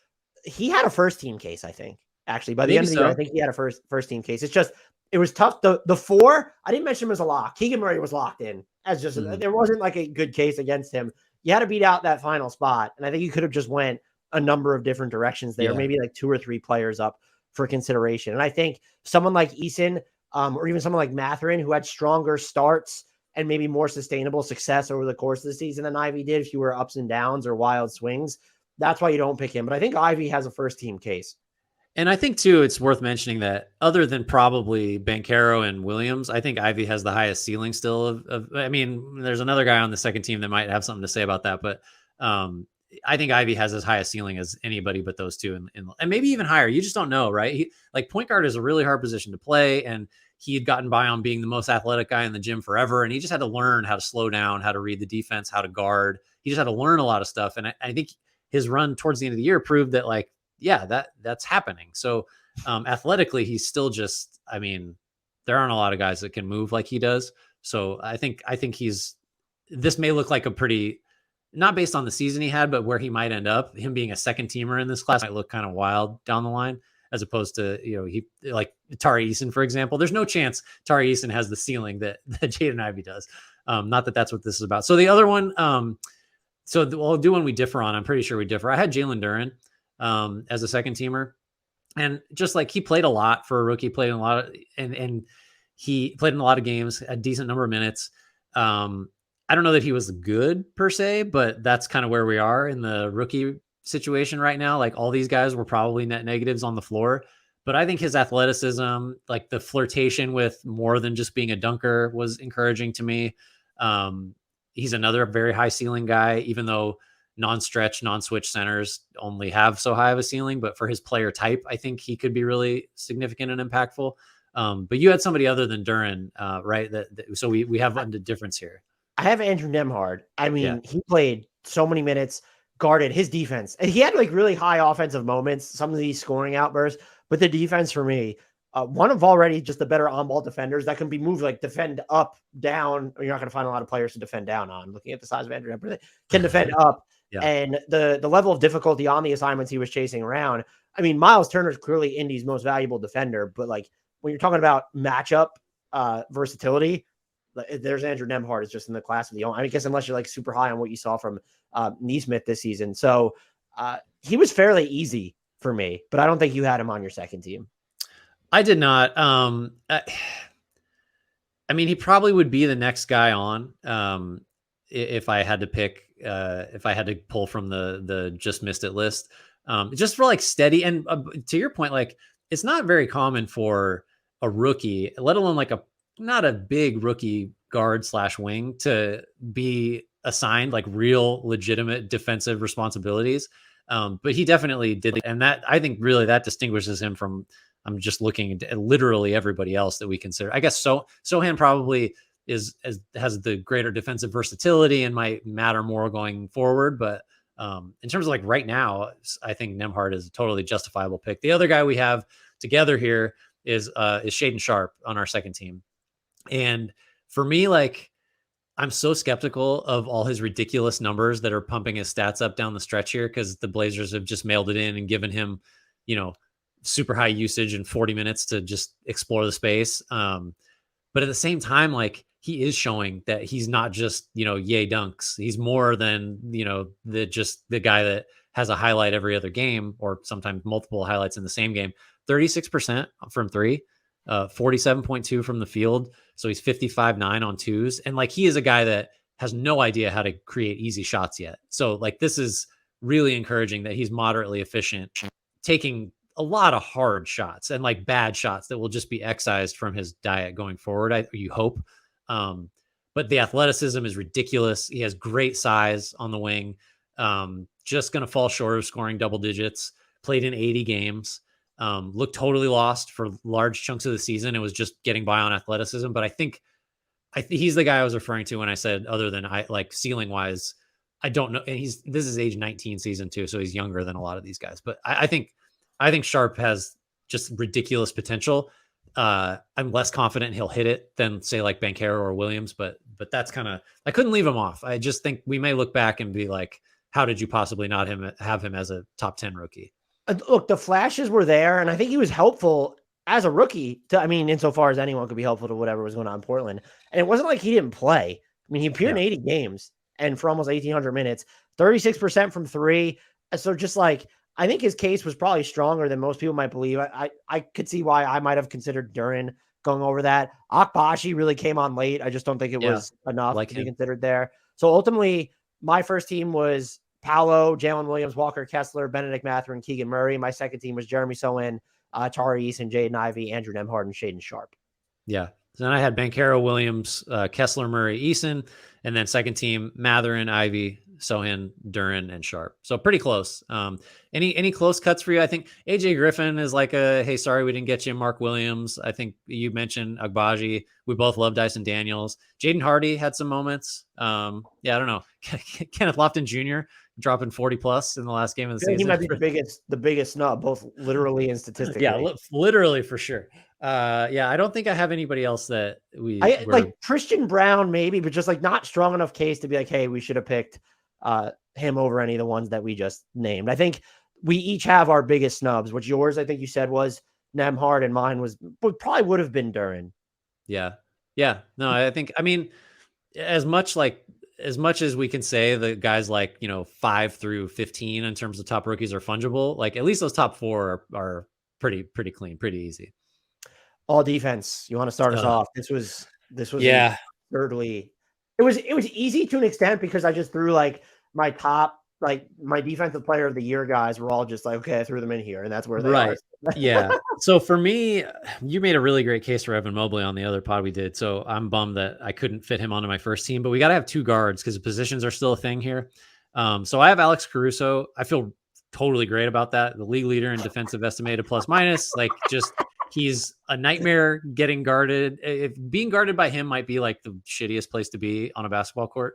He had a first team case, I think, actually by the end of the year. I think he had a first team case. It's just, it was tough. The four, I didn't mention him as a lock. Keegan Murray was locked in as just, there wasn't like a good case against him. You had to beat out that final spot. And I think you could have just went a number of different directions there, maybe like 2 or 3 players up for consideration. And I think someone like Eason, or even someone like Mathurin, who had stronger starts and maybe more sustainable success over the course of the season than Ivy did, fewer ups and downs or wild swings. That's why you don't pick him. But I think Ivy has a first team case. And I think too, it's worth mentioning that other than probably Banchero and Williams, I think Ivy has the highest ceiling still I mean, there's another guy on the second team that might have something to say about that, but I think Ivy has as high a ceiling as anybody but those two, and maybe even higher. You just don't know, right? Like point guard is a really hard position to play, and he had gotten by on being the most athletic guy in the gym forever, and he just had to learn how to slow down, how to read the defense, how to guard. He just had to learn a lot of stuff, and I think his run towards the end of the year proved that, like, yeah, that's happening. So athletically, he's still just, I mean, there aren't a lot of guys that can move like he does. So I think this may look like a pretty, not based on the season he had, but where he might end up, him being a second teamer in this class might look kind of wild down the line, as opposed to, he like Tari Eason, for example. There's no chance Tari Eason has the ceiling that Jaden Ivey does. Not that that's what this is about. So the other one, we'll do one we differ on. I'm pretty sure we differ. I had Jalen Duren as a second teamer, and just like he played a lot for a rookie, played in a lot of, and he played in a lot of games, a decent number of minutes. I don't know that he was good per se, but that's kind of where we are in the rookie situation right now. Like all these guys were probably net negatives on the floor, but I think his athleticism, like the flirtation with more than just being a dunker, was encouraging to me. He's another very high ceiling guy, even though non-stretch, non-switch centers only have so high of a ceiling, but for his player type, I think he could be really significant and impactful. But you had somebody other than Duren, right? So we have a difference here. I have Andrew Nembhard. I mean, he played so many minutes, guarded his defense, and he had like really high offensive moments, some of these scoring outbursts, but the defense for me, one of already just the better on-ball defenders that can be moved, like defend up, down. You're not going to find a lot of players to defend down on. Looking at the size of Andrew Nembhard, can defend up. And the level of difficulty on the assignments he was chasing around. I mean, Miles Turner is clearly Indy's most valuable defender, but like when you're talking about matchup versatility, there's Andrew Nemhard is just in the class of the own. I guess unless you're like super high on what you saw from Neesmith this season. So he was fairly easy for me, but I don't think you had him on your second team. I did not. I mean, he probably would be the next guy on if I had to pick, if I had to pull from the just missed it list, just for like steady. And to your point, like it's not very common for a rookie, let alone like not a big rookie guard / wing to be assigned like real legitimate defensive responsibilities. But he definitely did. And that, I think really that distinguishes him from, I'm just looking at literally everybody else that we consider. I guess Sohan probably has the greater defensive versatility and might matter more going forward. But in terms of like right now, I think Nemhard is a totally justifiable pick. The other guy we have together here is Shaedon Sharpe on our second team. And for me, like, I'm so skeptical of all his ridiculous numbers that are pumping his stats up down the stretch here, because the Blazers have just mailed it in and given him, super high usage and 40 minutes to just explore the space. But at the same time, like he is showing that he's not just, yay dunks. He's more than, the guy that has a highlight every other game, or sometimes multiple highlights in the same game. 36% from three, 47.2 from the field. So he's 55.9 on twos. And like, he is a guy that has no idea how to create easy shots yet. So like, this is really encouraging that he's moderately efficient, taking a lot of hard shots and like bad shots that will just be excised from his diet going forward. You hope. But the athleticism is ridiculous. He has great size on the wing. Just going to fall short of scoring double digits. Played in 80 games. Looked totally lost for large chunks of the season. It was just getting by on athleticism. But I think he's the guy I was referring to when I said, other than ceiling wise, I don't know. And this is age 19 season too, so he's younger than a lot of these guys. But I think Sharpe has just ridiculous potential. I'm less confident he'll hit it than say like Banchero or Williams, but that's kind of, I couldn't leave him off. I just think we may look back and be like, how did you possibly not have him as a top 10 rookie? Look, the flashes were there, and I think he was helpful as a rookie insofar as anyone could be helpful to whatever was going on in Portland. And it wasn't like he didn't play. I mean, he appeared in 80 games and for almost 1,800 minutes, 36% from three. So just like, I think his case was probably stronger than most people might believe. I could see why I might have considered Duren going over that. Akbashi really came on late. I just don't think it was enough to be considered there. So ultimately, my first team was Paolo, Jalen Williams, Walker Kessler, Benedict Mathurin, Keegan Murray. My second team was Jeremy Sohan, Tari Eason, Jaden Ivey, Andrew Nemhard, and Shaedon Sharpe. Yeah. So then I had Banchero, Williams, Kessler, Murray, Eason, and then second team, Mathurin, Ivey, Sohan, Duren, and Sharpe. So pretty close. Any close cuts for you? I think AJ Griffin is like hey, sorry we didn't get you Mark Williams. I think you mentioned Agbaji. We both love Dyson Daniels. Jaden Hardy had some moments. I don't know. Kenneth Lofton Jr. dropping 40 plus in the last game of the season. He might be the biggest snub, both literally and statistically. Yeah, literally for sure. I don't think I have anybody else that like Christian Brown maybe, but just like not strong enough case to be like, hey, we should have picked him over any of the ones that we just named. I think we each have our biggest snubs, which yours, I think you said, was Nemhard, and mine probably would have been Duren. Yeah. No, I mean, as much as we can say the guys like, 5 through 15 in terms of top rookies are fungible, like at least those top 4 are pretty clean, pretty easy. All defense. You want to start us off? This was thirdly. It was easy to an extent because I just threw like my top, like my defensive player of the year guys were all just like, okay, I threw them in here, and that's where they are. Yeah. So for me, you made a really great case for Evan Mobley on the other pod we did. So I'm bummed that I couldn't fit him onto my first team, but we got to have 2 guards because the positions are still a thing here. So I have Alex Caruso. I feel totally great about that. The league leader in defensive estimated plus minus, like just he's a nightmare getting guarded. If being guarded by him might be like the shittiest place to be on a basketball court.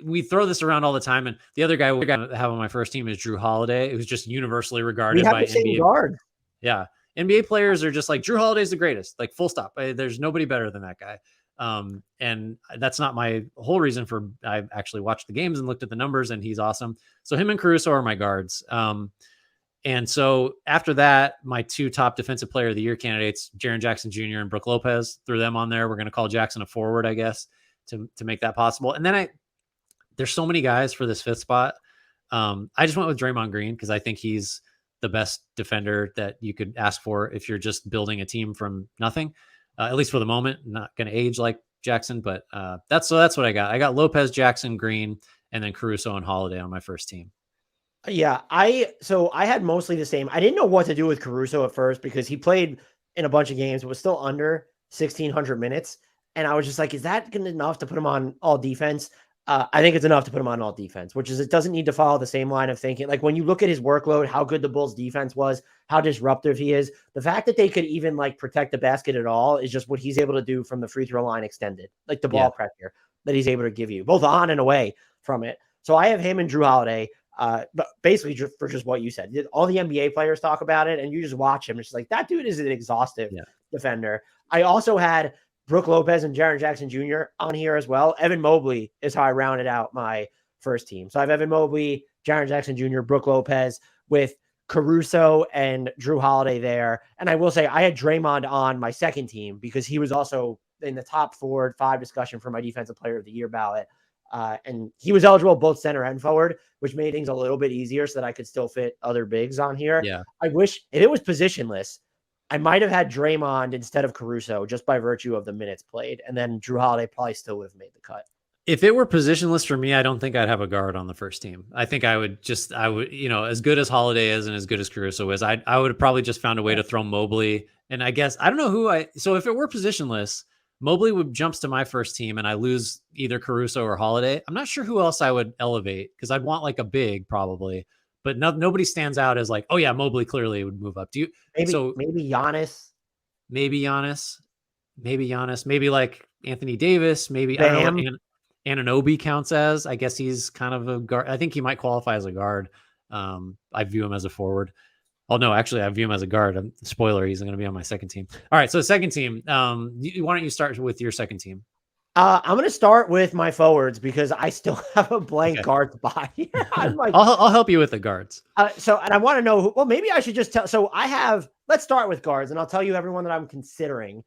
We throw this around all the time. And the other guy we have on my first team is Drew Holiday, who's just universally regarded by NBA guard. Yeah. NBA players are just like, Drew Holiday's the greatest, like full stop. There's nobody better than that guy. And that's not my whole reason for, I actually watched the games and looked at the numbers, and he's awesome. So him and Caruso are my guards. And so after that, my 2 top defensive player of the year candidates, Jaren Jackson Jr. and Brook Lopez, threw them on there. We're going to call Jackson a forward, I guess, to make that possible. And then there's so many guys for this 5th spot. I just went with Draymond Green because I think he's the best defender that you could ask for if you're just building a team from nothing, at least for the moment. Not going to age like Jackson, but that's what I got. I got Lopez, Jackson, Green, and then Caruso and Holiday on my first team. Yeah, I had mostly the same. I didn't know what to do with Caruso at first because he played in a bunch of games, but was still under 1,600 minutes. And I was just like, is that enough to put him on all defense? I think it's enough to put him on all defense, which is it doesn't need to follow the same line of thinking. Like when you look at his workload, how good the Bulls defense was, how disruptive he is, the fact that they could even like protect the basket at all is just what he's able to do from the free throw line extended, like the ball pressure that he's able to give you both on and away from it. So I have him and Drew Holiday. But basically for just what you said, all the NBA players talk about it and you just watch him. It's like, that dude is an exhaustive defender. I also had Brook Lopez and Jaren Jackson Jr. on here as well. Evan Mobley is how I rounded out my first team. So I have Evan Mobley, Jaren Jackson Jr., Brook Lopez with Caruso and Drew Holiday there. And I will say I had Draymond on my second team because he was also in the top 4 or 5 discussion for my defensive player of the year ballot. And he was eligible both center and forward, which made things a little bit easier so that I could still fit other bigs on here. Yeah. I wish if it was positionless, I might have had Draymond instead of Caruso just by virtue of the minutes played. And then Drew Holiday probably still would have made the cut. If it were positionless for me, I don't think I'd have a guard on the first team. I think I would, as good as Holiday is and as good as Caruso is, I would have probably just found a way to throw Mobley. And I guess, I don't know so if it were positionless, Mobley jumps to my first team and I lose either Caruso or Holiday. I'm not sure who else I would elevate because I'd want like a big probably, but nobody stands out as like, oh yeah, Mobley clearly would move up. Maybe Giannis, maybe like Anthony Davis, maybe Bam. I don't know what Anunoby counts as. I guess he's kind of a guard. I think he might qualify as a guard. I view him as a forward. Oh no, actually, I view him as a guard. Spoiler, he's going to be on my second team. All right, so second team. Why don't you start with your second team? I'm going to start with my forwards because I still have a blank guard spot here. I'm like, I'll help you with the guards. And I want to know well, maybe I should just tell. So let's start with guards and I'll tell you everyone that I'm considering.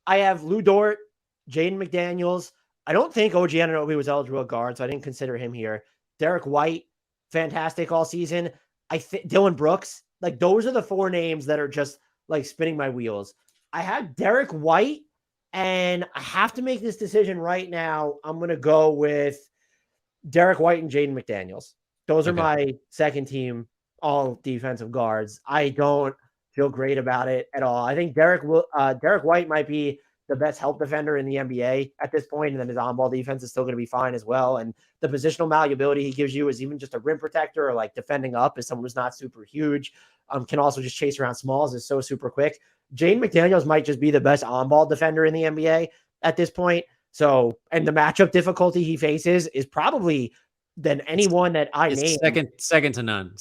I have Lou Dort, Jaden McDaniels. I don't think OG Anunoby was eligible at guard, so I didn't consider him here. Derek White, fantastic all season. I think Dylan Brooks, like those are the 4 names that are just like spinning my wheels. I have Derek White. And I have to make this decision right now. I'm going to go with Derek White and Jaden McDaniels. Those are my second team all defensive guards. I don't feel great about it at all. I think Derek White might be the best help defender in the NBA at this point, and then his on-ball defense is still going to be fine as well. And the positional malleability he gives you is even just a rim protector or like defending up as someone who's not super huge, can also just chase around smalls, is so super quick. Jaden McDaniels might just be the best on-ball defender in the NBA at this point. So, and the matchup difficulty he faces is probably than anyone that I named. Second to none.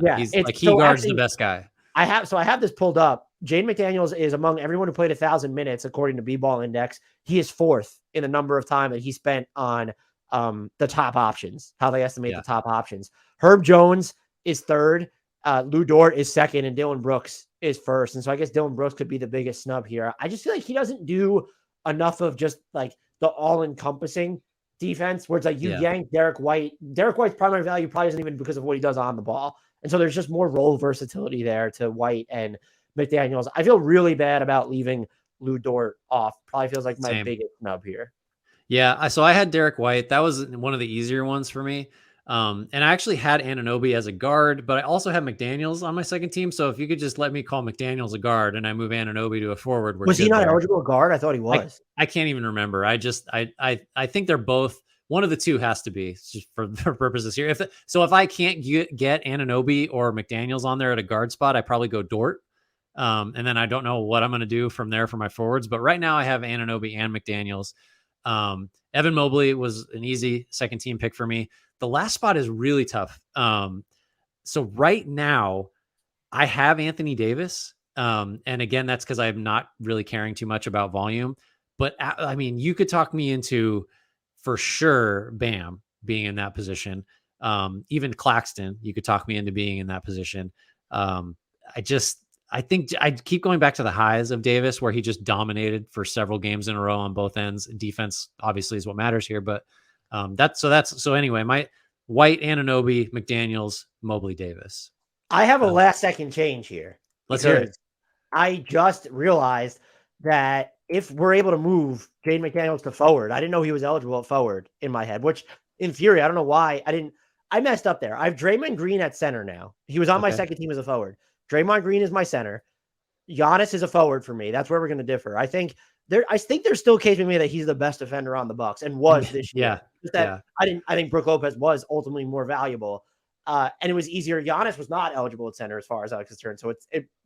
Yeah, he's like he guards the best guy. I have this pulled up. Jaden McDaniels is among everyone who played 1,000 minutes, according to B-Ball Index. He is 4th in the number of time that he spent on the top options, how they estimate the top options. Herb Jones is 3rd. Lou Dort is 2nd, and Dylan Brooks is 1st. And so I guess Dylan Brooks could be the biggest snub here. I just feel like he doesn't do enough of just like the all-encompassing defense where it's like you yank Derek White. Derek White's primary value probably isn't even because of what he does on the ball. And so there's just more role versatility there to White and McDaniels. I feel really bad about leaving Lou Dort off. Probably feels like my biggest snub here. Yeah, so I had Derek White. That was one of the easier ones for me. And I actually had Anunoby as a guard, but I also had McDaniels on my second team. So if you could just let me call McDaniels a guard and I move Anunoby to a forward. Was he not eligible guard? I thought he was. I can't even remember. I think they're both, one of the two has to be just for purposes here. If I can't get Anunoby or McDaniels on there at a guard spot, I probably go Dort. And then I don't know what I'm going to do from there for my forwards, but right now I have Anunoby and McDaniels. Evan Mobley was an easy second team pick for me. The last spot is really tough. So right now I have Anthony Davis. And again, that's because I'm not really caring too much about volume, but I mean, you could talk me into for sure Bam being in that position. Even Claxton, you could talk me into being in that position. I think I keep going back to the highs of Davis where he just dominated for several games in a row on both ends. Defense obviously is what matters here, but so anyway, my White, Anunoby, McDaniels, Mobley, Davis. I have a last second change here Let's hear because it. I just realized that if we're able to move Jaden McDaniels to forward, I didn't know he was eligible at forward in my head, which in theory, I don't know why I messed up there. I have Draymond Green at center now. He was on my second team as a forward. Draymond Green is my center. Giannis is a forward for me. That's where we're going to differ. I think there's still a case with me that he's the best defender on the Bucks and was this year. I think Brook Lopez was ultimately more valuable. And it was easier. Giannis was not eligible at center as far as I was concerned. So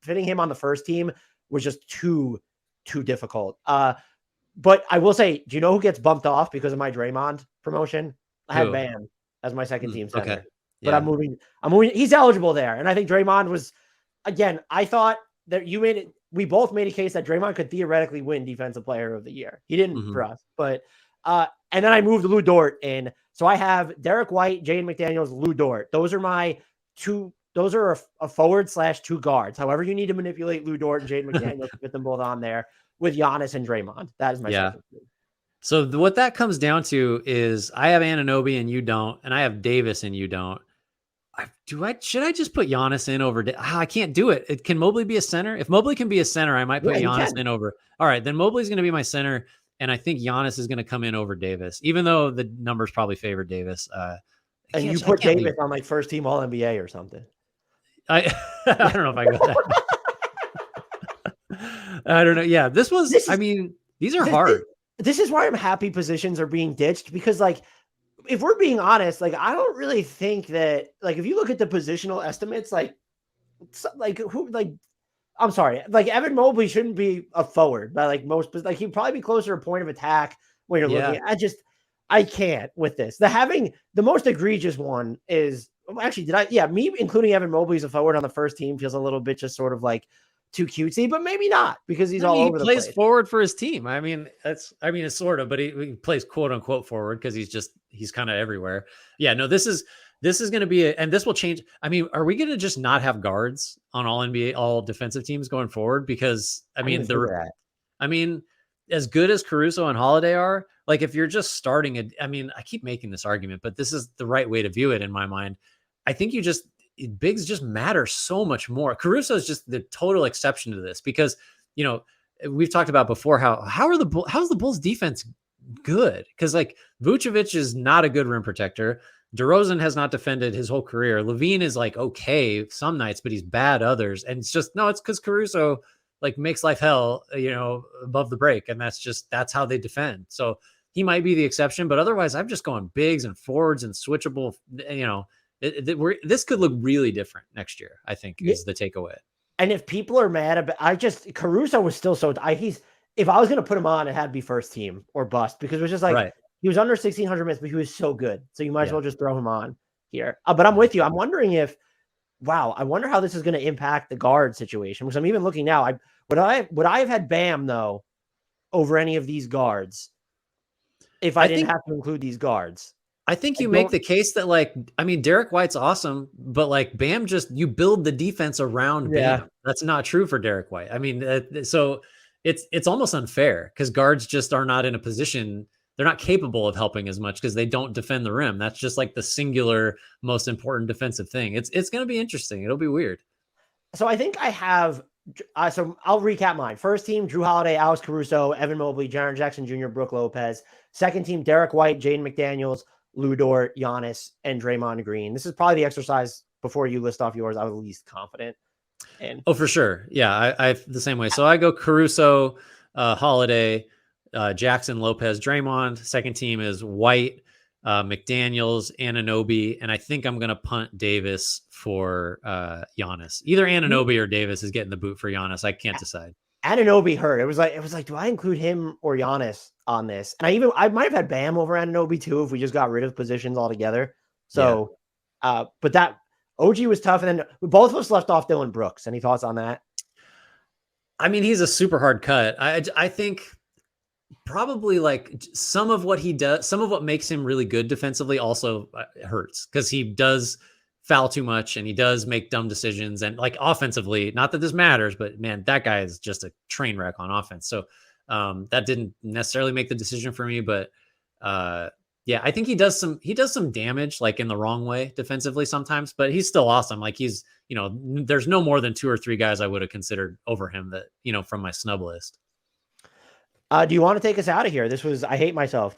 fitting him on the first team was just too difficult. But I will say, do you know who gets bumped off because of my Draymond promotion? I had Bam as my second team center. Okay. But I'm moving. He's eligible there. And I think Draymond was, again, I thought that we both made a case that Draymond could theoretically win Defensive Player of the Year. He didn't for us. But and then I moved Lou Dort in. So I have Derek White, Jaden McDaniels, Lou Dort. Those are my two. Those are a forward/2 guards. However, you need to manipulate Lou Dort and Jaden McDaniels to get them both on there with Giannis and Draymond. That is my second team. So what that comes down to is I have Anunoby and you don't, and I have Davis and you don't. Should I just put Giannis in over? I can't do it. Can Mobley be a center? If Mobley can be a center, I might put Giannis in over. All right, then Mobley's going to be my center, and I think Giannis is going to come in over Davis, even though the numbers probably favor Davis. And you put Davis on like first team All NBA or something. I don't know if I got that. I don't know. Yeah, these are hard. This is why I'm happy positions are being ditched because, like, if we're being honest, like, I don't really think that, like, if you look at the positional estimates, I'm sorry, like, Evan Mobley shouldn't be a forward, but like he'd probably be closer to point of attack when you're looking at. I can't with this. The most egregious one is actually, me including Evan Mobley as a forward on the first team feels a little bit just sort of like too cutesy, but maybe not because he's all over the place. He plays forward for his team. It's sort of, but he plays quote unquote forward because he's kind of everywhere. Yeah, no, this is going to be and this will change. I mean, are we going to just not have guards on all NBA, all defensive teams going forward? Because as good as Caruso and Holiday are, like if you're just starting I keep making this argument, but this is the right way to view it in my mind. I think bigs just matter so much more. Caruso is just the total exception to this because, we've talked about before how's the Bulls defense good? Because like Vucevic is not a good rim protector. DeRozan has not defended his whole career. Levine is like okay some nights, but he's bad others. And it's because Caruso like makes life hell, above the break, and that's how they defend. So he might be the exception, but otherwise, I'm just going bigs and forwards and switchable. This could look really different next year, I think, is the takeaway. And if people are mad about, Caruso was still so, if I was going to put him on, it had to be first team or bust because it was just like, he was under 1,600 minutes, but he was so good. So you might as well just throw him on here. But I'm with you. I'm wondering I wonder how this is going to impact the guard situation. Because I'm even looking now. Would I have had Bam though over any of these guards if I didn't have to include these guards? I think you make the case that Derek White's awesome, but like Bam you build the defense around Bam. That's not true for Derek White. So it's almost unfair because guards just are not in a position. They're not capable of helping as much because they don't defend the rim. That's just like the singular most important defensive thing. It's going to be interesting. It'll be weird. So I think I have, so I'll recap mine. First team, Drew Holiday, Alex Caruso, Evan Mobley, Jaren Jackson Jr., Brook Lopez. Second team, Derek White, Jaden McDaniels, Lou Dort, Giannis, and Draymond Green. This is probably the exercise before you list off yours I was least confident in. Oh, for sure. Yeah, I the same way. So I go Caruso, Holiday, Jackson, Lopez, Draymond. Second team is White, McDaniels, Anunoby, and I think I'm going to punt Davis for Giannis. Either Anunoby or Davis is getting the boot for Giannis. I can't decide. Anunoby hurt. It was like, do I include him or Giannis on this? And I might have had Bam over Anunoby too if we just got rid of positions altogether. So, but that OG was tough, and then both of us left off Dillon Brooks. Any thoughts on that? He's a super hard cut. I think probably like some of what he does, some of what makes him really good defensively also hurts because he does foul too much, and he does make dumb decisions. And like offensively, not that this matters, but man, that guy is just a train wreck on offense. So that didn't necessarily make the decision for me, but yeah, I think he does some damage, like in the wrong way defensively sometimes, but he's still awesome. Like he's, there's no more than 2 or 3 guys I would have considered over him that, from my snub list. Do you want to take us out of here? This was, I hate myself,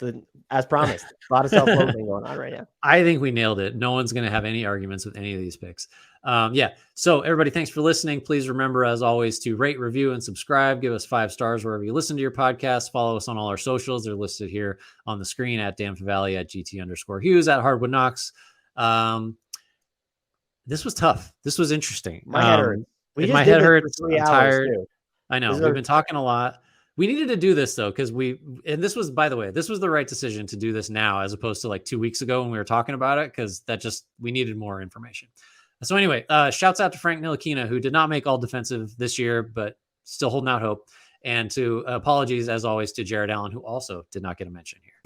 as promised. A lot of self-loathing going on right now. I think we nailed it. No one's going to have any arguments with any of these picks. Yeah. So everybody, thanks for listening. Please remember, as always, to rate, review, and subscribe. Give us 5 stars wherever you listen to your podcast. Follow us on all our socials. They're listed here on the screen at Damn Valley, at GT_Hughes, at HardwoodKnocks. This was tough. This was interesting. My head hurts. My head hurts. I'm tired. Too. I know. We've been talking a lot. We needed to do this though, because this was, by the way, this was the right decision to do this now, as opposed to like 2 weeks ago when we were talking about it, because we needed more information. So anyway, shouts out to Frank Ntilikina, who did not make all defensive this year, but still holding out hope. And to apologies, as always, to Jared Allen, who also did not get a mention here.